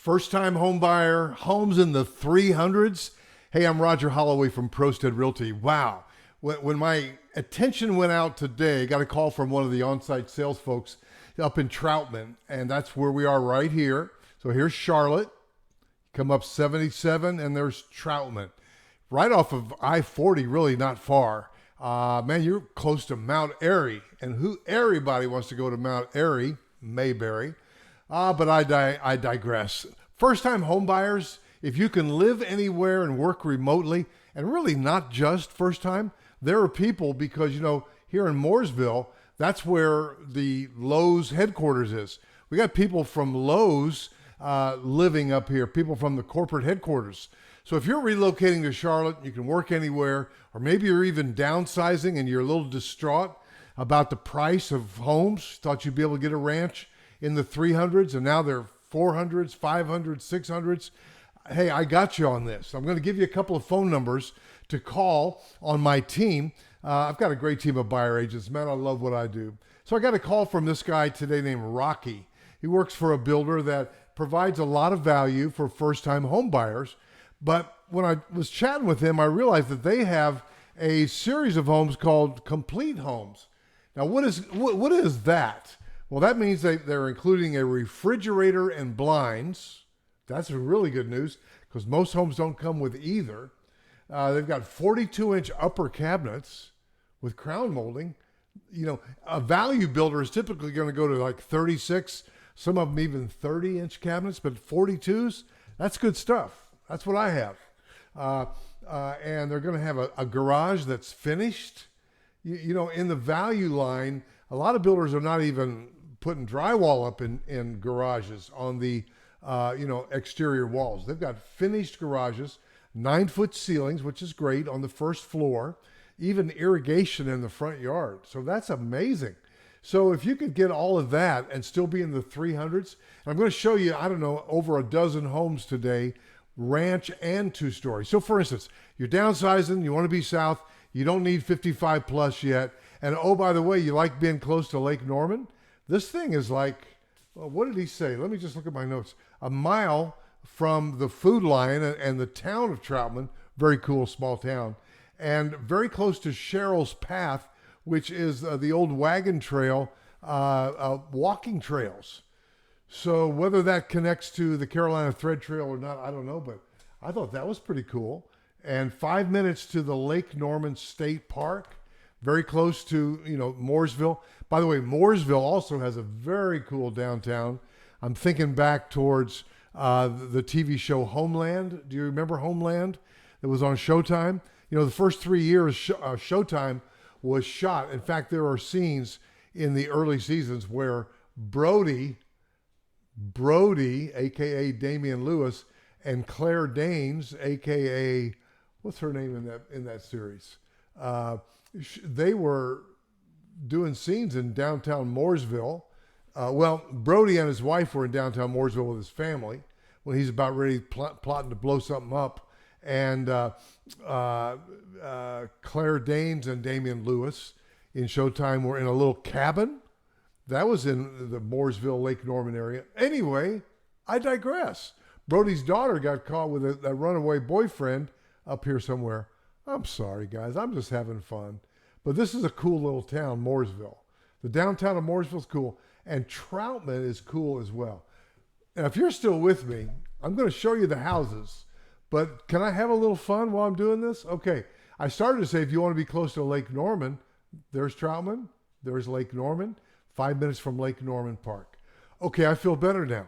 First-time home buyer, homes in the 300s. Hey, I'm Roger Holloway from Prosted Realty. Wow. When my attention went out today, got a call from one of the on-site sales folks up in Troutman, and that's where we are right here. So here's Charlotte. Come up 77, and there's Troutman. Right off of I-40, really not far. Man, you're close to Mount Airy, and everybody wants to go to Mount Airy, Mayberry. But I digress. First-time home buyers, if you can live anywhere and work remotely, and really not just first-time, there are people because, here in Mooresville, that's where the Lowe's headquarters is. We got people from Lowe's living up here, people from the corporate headquarters. So if you're relocating to Charlotte, you can work anywhere, or maybe you're even downsizing and you're a little distraught about the price of homes, thought you'd be able to get a ranch in the 300s, and now they're 400s, 500s, 600s. Hey, I got you on this. I'm going to give you a couple of phone numbers to call on my team. I've got a great team of buyer agents. Man, I love what I do. So I got a call from this guy today named Rocky. He works for a builder that provides a lot of value for first-time home buyers. But when I was chatting with him, I realized that they have a series of homes called Complete Homes. Now, what is that? Well, that means they're including a refrigerator and blinds. That's really good news because most homes don't come with either. They've got 42-inch upper cabinets with crown molding. A value builder is typically going to go to like 36, some of them even 30-inch cabinets, but 42s, that's good stuff. That's what I have. And they're going to have a garage that's finished. In the value line, a lot of builders are not even putting drywall up in garages on the exterior walls. They've got finished garages, 9-foot ceilings, which is great on the first floor, even irrigation in the front yard. So that's amazing. So if you could get all of that and still be in the 300s, and I'm going to show you, over a dozen homes today, ranch and two-story. So for instance, you're downsizing, you want to be south, you don't need 55 plus yet. And oh, by the way, you like being close to Lake Norman? This thing is like, what did he say? Let me just look at my notes. A mile from the food line and the town of Troutman, very cool small town, and very close to Cheryl's Path, which is the old wagon trail, walking trails. So whether that connects to the Carolina Thread Trail or not, I don't know, but I thought that was pretty cool. And 5 minutes to the Lake Norman State Park, very close to, Mooresville. By the way, Mooresville also has a very cool downtown. I'm thinking back towards the TV show Homeland. Do you remember Homeland? It was on Showtime. The first 3 years Showtime was shot. In fact, there are scenes in the early seasons where Brody, a.k.a. Damian Lewis, and Claire Danes, a.k.a. what's her name in that series? They were doing scenes in downtown Mooresville. Brody and his wife were in downtown Mooresville with his family when he's about ready, plotting to blow something up. And Claire Danes and Damian Lewis in Showtime were in a little cabin. That was in the Mooresville, Lake Norman area. Anyway, I digress. Brody's daughter got caught with a runaway boyfriend up here somewhere. I'm sorry, guys. I'm just having fun. But this is a cool little town, Mooresville. The downtown of Mooresville is cool. And Troutman is cool as well. Now, if you're still with me, I'm going to show you the houses. But can I have a little fun while I'm doing this? Okay. I started to say if you want to be close to Lake Norman, there's Troutman. There's Lake Norman. 5 minutes from Lake Norman Park. Okay, I feel better now.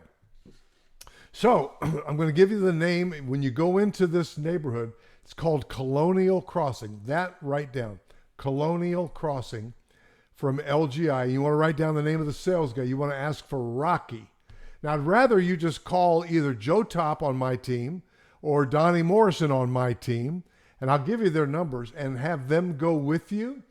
So I'm going to give you the name. When you go into this neighborhood, it's called Colonial Crossing. That, write down. Colonial Crossing from LGI. You want to write down the name of the sales guy. You want to ask for Rocky. Now, I'd rather you just call either Joe TOPP on my team or Donnie Morrison on my team, and I'll give you their numbers and have them go with you.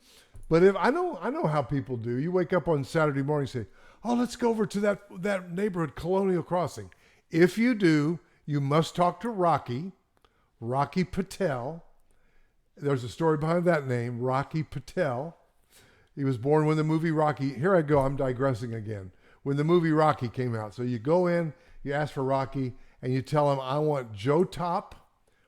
But if I know how people do. You wake up on Saturday morning and say, oh, let's go over to that neighborhood, Colonial Crossing. If you do, you must talk to Rocky Patel. There's a story behind that name, Rocky Patel. He was born when the movie Rocky, here I go, I'm digressing again. When the movie Rocky came out. So you go in, you ask for Rocky, and you tell them, I want Joe Topp,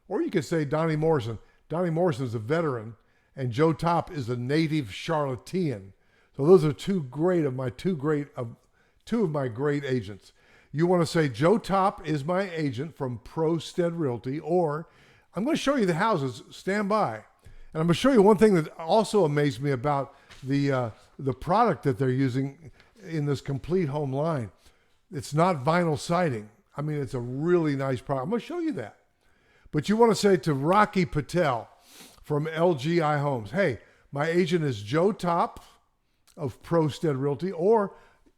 or you could say Donnie Morrison. Donnie Morrison is a veteran, and Joe Topp is a native Charlottean. So those are two of my great agents. You want to say Joe Topp is my agent from ProStead Realty, or I'm going to show you the houses. Stand by. And I'm going to show you one thing that also amazed me about the product that they're using in this complete home line. It's not vinyl siding. I mean, it's a really nice product. I'm going to show you that. But you want to say to Rocky Patel from LGI Homes, hey, my agent is Joe Topp of ProStead Realty, or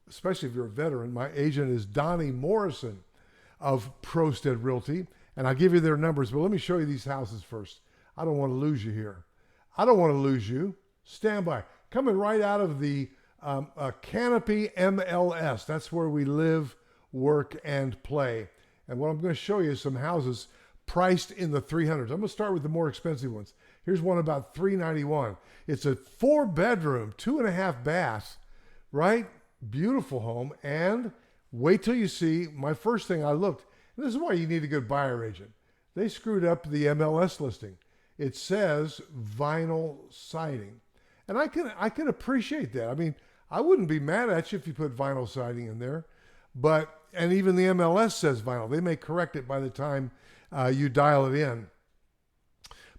especially if you're a veteran, my agent is Donnie Morrison of ProStead Realty. And I'll give you their numbers, but let me show you these houses first. I don't want to lose you here. I don't want to lose you. Stand by. Coming right out of the Canopy MLS. That's where we live, work, and play. And what I'm going to show you is some houses priced in the 300s. I'm going to start with the more expensive ones. Here's one about $391. It's a 4-bedroom, 2.5 bath, right? Beautiful home. And wait till you see, my first thing I looked, and this is why you need a good buyer agent. They screwed up the MLS listing. It says vinyl siding. And I can appreciate that. I mean, I wouldn't be mad at you if you put vinyl siding in there. And even the MLS says vinyl. They may correct it by the time you dial it in.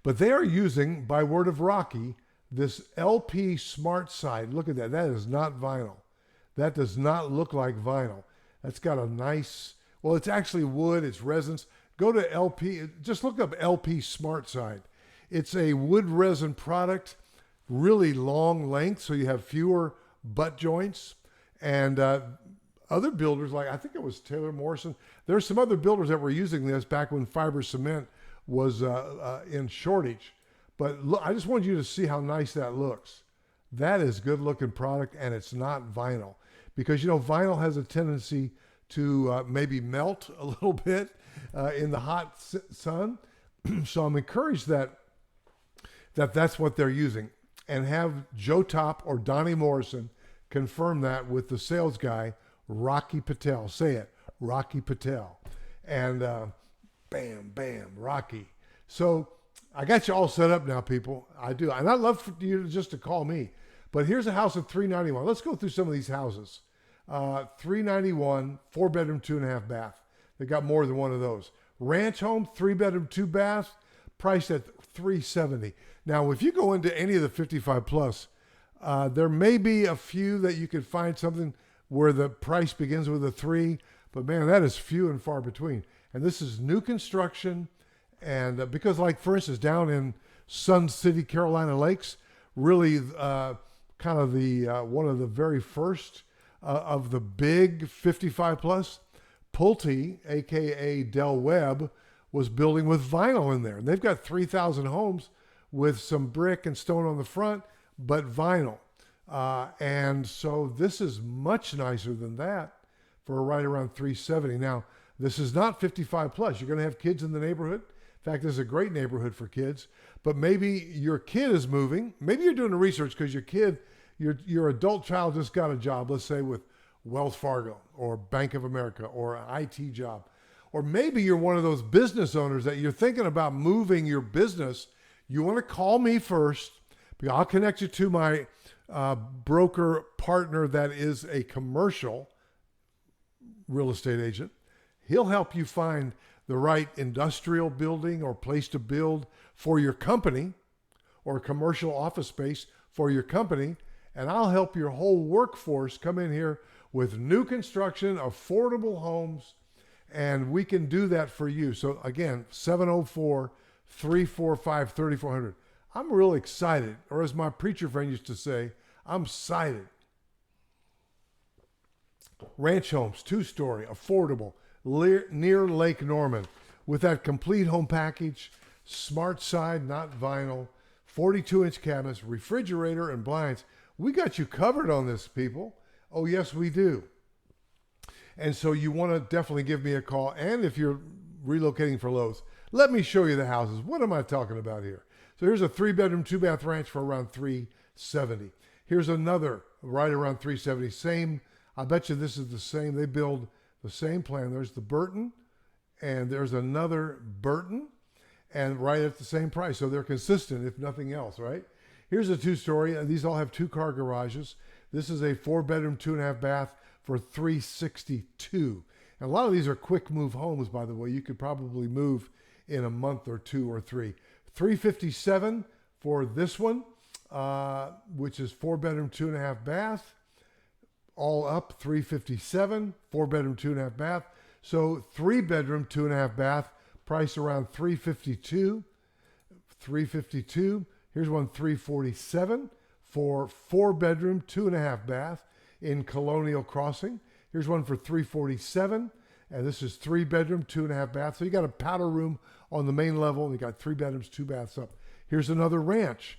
But they are using, by word of Rocky, this LP SmartSide. Look at that. That is not vinyl. That does not look like vinyl. That's got a nice, well, it's actually wood. It's resins. Go to LP. Just look up LP SmartSide. It's a wood resin product, really long length, so you have fewer butt joints. And other builders, like I think it was Taylor Morrison, there's some other builders that were using this back when fiber cement was in shortage. But look, I just wanted you to see how nice that looks. That is good looking product, and it's not vinyl. Because, you know, vinyl has a tendency to maybe melt a little bit in the hot sun. So I'm encouraged that's what they're using. And have Joe Topp or Donnie Morrison confirm that with the sales guy, Rocky Patel. Say it, Rocky Patel. And bam, bam, Rocky. So I got you all set up now, people. I do. And I'd love for you just to call me. But here's a house at $391. Let's go through some of these houses. $391, 4-bedroom, 2.5 bath. They got more than one of those. Ranch home, 3-bedroom, 2 bath, priced at $370. Now, if you go into any of the 55 plus, there may be a few that you could find something where the price begins with a 3, but man, that is few and far between. And this is new construction, and because, like, for instance, down in Sun City, Carolina Lakes, really kind of the one of the very first of the big 55 plus, Pulte, aka Del Webb, was building with vinyl in there. And they've got 3,000 homes with some brick and stone on the front, but vinyl. And so this is much nicer than that for right around $370. Now, this is not 55 plus. You're going to have kids in the neighborhood. In fact, this is a great neighborhood for kids. But maybe your kid is moving. Maybe you're doing the research because your adult child just got a job, let's say with Wells Fargo or Bank of America or an IT job. Or maybe you're one of those business owners that you're thinking about moving your business. You want to call me first. I'll connect you to my broker partner that is a commercial real estate agent. He'll help you find the right industrial building or place to build for your company, or commercial office space for your company. And I'll help your whole workforce come in here with new construction, affordable homes, and we can do that for you. So again, 704-345-3400. I'm real excited, or as my preacher friend used to say, I'm excited. Ranch homes, 2-story, affordable, near Lake Norman, with that complete home package, SmartSide, not vinyl, 42-inch cabinets, refrigerator, and blinds. We got you covered on this, people. Oh, yes, we do. And so you want to definitely give me a call. And if you're relocating for Lowe's, let me show you the houses. What am I talking about here? So here's a 3-bedroom, 2-bath ranch for around $370. Here's another right around $370. Same, I bet you this is the same. They build the same plan. There's the Burton and there's another Burton, and right at the same price. So they're consistent, if nothing else, right? Here's a two-story. These all have two-car garages. This is a 4-bedroom, 2.5 bath for $362. And a lot of these are quick move homes, by the way. You could probably move in a month or 2 or 3. $357 for this one, which is 4-bedroom, 2.5 bath. All up, $357, 4-bedroom, 2.5 bath. So 3-bedroom, 2.5 bath, price around $352. $352. Here's one, $347 for 4-bedroom, 2.5 bath in Colonial Crossing. Here's one for $347, and this is 3-bedroom, 2.5 bath. So you got a powder room on the main level, and you got 3 bedrooms, 2 baths up. Here's another ranch,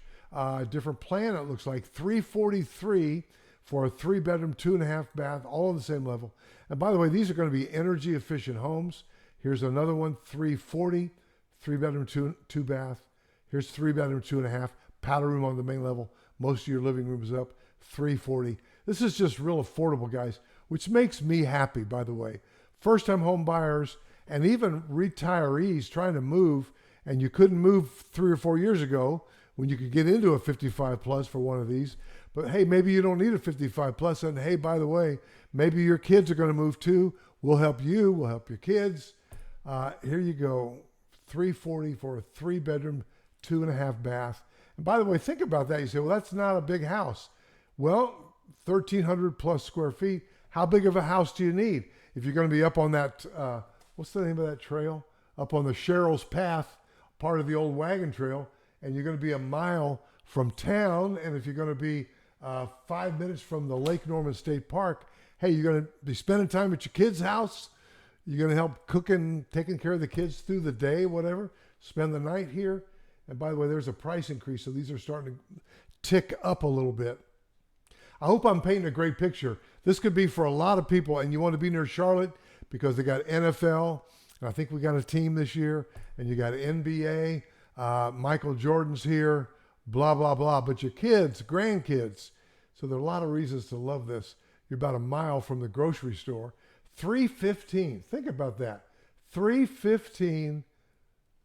different plan. It looks like $343 for a 3-bedroom, 2.5 bath, all on the same level. And by the way, these are going to be energy efficient homes. Here's another one, $340, 3-bedroom, 2 bath. Here's 3-bedroom, 2.5, powder room on the main level. Most of your living room is up, $340. This is just real affordable, guys, which makes me happy, by the way. First-time home buyers and even retirees trying to move, and you couldn't move 3 or 4 years ago when you could get into a 55 plus for one of these. But hey, maybe you don't need a 55 plus, and hey, by the way, maybe your kids are going to move too. We'll help you. We'll help your kids. Here you go, $340 for a 3-bedroom, 2.5 bath. And by the way, think about that. You say, well, that's not a big house. Well, 1,300 plus square feet. How big of a house do you need? If you're going to be up on that, what's the name of that trail? Up on the Cheryl's Path, part of the old wagon trail, and you're going to be a mile from town, and if you're going to be 5 minutes from the Lake Norman State Park, hey, you're going to be spending time at your kid's house. You're going to help cooking, taking care of the kids through the day, whatever. Spend the night here. And by the way, there's a price increase, so these are starting to tick up a little bit. I hope I'm painting a great picture. This could be for a lot of people, and you want to be near Charlotte because they got NFL, and I think we got a team this year, and you got NBA, Michael Jordan's here, blah, blah, blah. But your kids, grandkids, so there are a lot of reasons to love this. You're about a mile from the grocery store. $315, think about that. $315,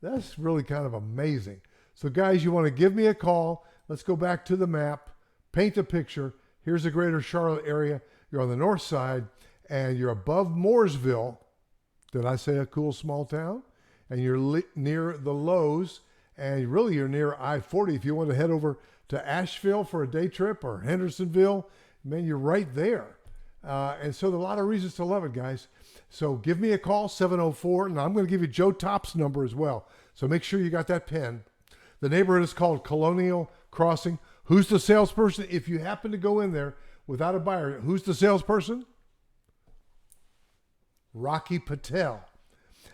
that's really kind of amazing. So guys, you want to give me a call. Let's go back to the map, paint a picture. Here's the greater Charlotte area. You're on the north side, and you're above Mooresville. Did I say a cool small town? And you're near the Lowe's, and really you're near I-40. If you want to head over to Asheville for a day trip or Hendersonville, man, you're right there. And so there are a lot of reasons to love it, guys. So give me a call, 704. Now I'm going to give you Joe TOPP's number as well. So make sure you got that pen. The neighborhood is called Colonial Crossing. Who's the salesperson? If you happen to go in there without a buyer, who's the salesperson? Rocky Patel.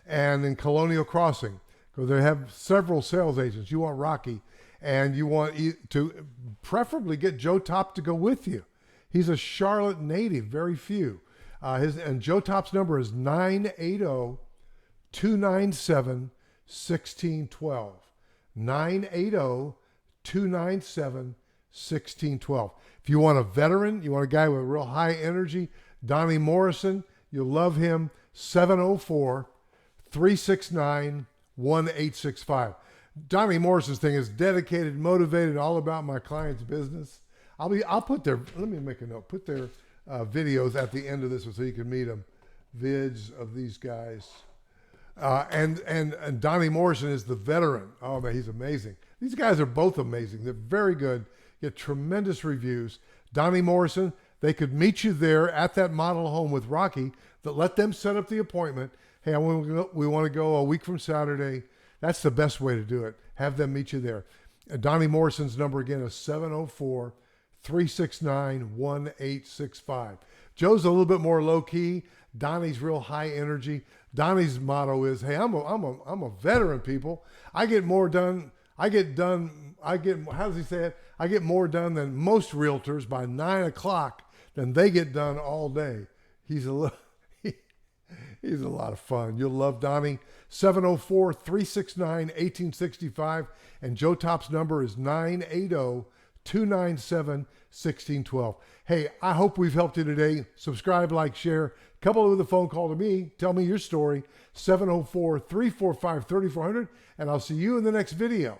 And in Colonial Crossing, because they have several sales agents. You want Rocky, and you want to preferably get Joe TOPP to go with you. He's a Charlotte native, very few. And Joe TOPP's number is 980-297-1612. 980-297-1612. If you want a veteran, you want a guy with real high energy, Donnie Morrison, you'll love him, 704-369-1865. Donnie Morrison's thing is dedicated, motivated, all about my client's business. I'll put their, let me make a note, put their videos at the end of this one so you can meet them. Vids of these guys. And Donnie Morrison is the veteran. Oh man, he's amazing. These guys are both amazing. They're very good. Get tremendous reviews. Donnie Morrison, they could meet you there at that model home with Rocky. That let them set up the appointment. Hey, we want to go a week from Saturday. That's the best way to do it. Have them meet you there. Donnie Morrison's number again is 704-369-1865. Joe's a little bit more low key. Donnie's real high energy. Donnie's motto is, hey, I'm a veteran, people. I get more done. How does he say it? I get more done than most realtors by 9 o'clock than they get done all day. He's a lot of fun. You'll love Donnie. 704-369-1865. And Joe TOPP's number is 980-297-1612. Hey, I hope we've helped you today. Subscribe, like, share. couple with a phone call to me. Tell me your story, 704-345-3400, and I'll see you in the next video.